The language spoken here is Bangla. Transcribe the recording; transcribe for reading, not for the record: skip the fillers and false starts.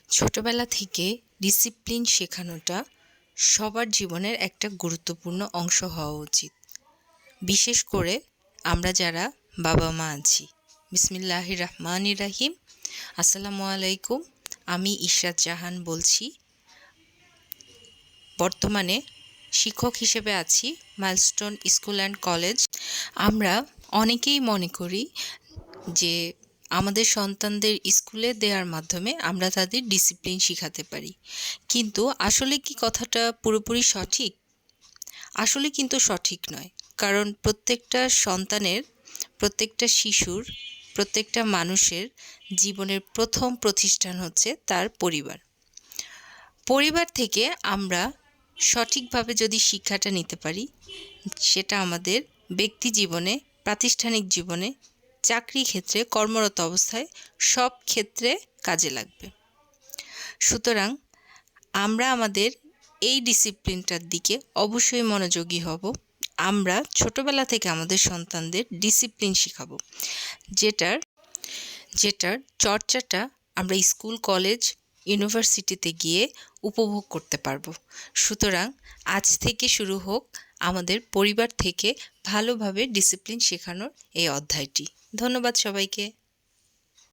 ছোটবেলা থেকে ডিসিপ্লিন শেখানোটা সবার জীবনের একটা গুরুত্বপূর্ণ অংশ হওয়া উচিত। বিশেষ করে আমরা যারা বাবা-মা আছি। বিসমিল্লাহির রহমানির রাহিম। আসসালামু আলাইকুম। আমি ইশরাত জাহান বলছি। বর্তমানে শিক্ষক হিসেবে আছি মাইলস্টোন স্কুল অ্যান্ড কলেজ। আমরা অনেকেই মনে করি যে আমাদের সন্তানদের স্কুলে দেওয়ার মাধ্যমে আমরা তাদের ডিসিপ্লিন শিখাতে পারি। কিন্তু আসলে কি কথাটা পুরোপুরি সঠিক? আসলে কিন্তু সঠিক নয়। কারণ প্রত্যেকটা সন্তানের, প্রত্যেকটা শিশুর, প্রত্যেকটা মানুষের জীবনের প্রথম প্রতিষ্ঠান হচ্ছে তার পরিবার। পরিবার থেকে আমরা সঠিকভাবে যদি শিক্ষাটা নিতে পারি, সেটা আমাদের ব্যক্তি জীবনে, প্রাতিষ্ঠানিক জীবনে, চাকরি ক্ষেত্রে, কর্মরত অবস্থায় সব ক্ষেত্রে কাজে লাগবে। সুতরাং আমরা আমাদের এই ডিসিপ্লিনটার দিকে অবশ্যই মনোযোগী হব। আমরা ছোটবেলা থেকে আমাদের সন্তানদের ডিসিপ্লিন শেখাবো, যেটার চর্চাটা আমরা স্কুল, কলেজ, ইউনিভার্সিটিতে গিয়ে উপভোগ করতে পারবো। সুতরাং আজ থেকে শুরু হোক আমাদের পরিবার থেকে ভালোভাবে ডিসিপ্লিন শেখানোর এই অধ্যায়টি। ধন্যবাদ সবাইকে।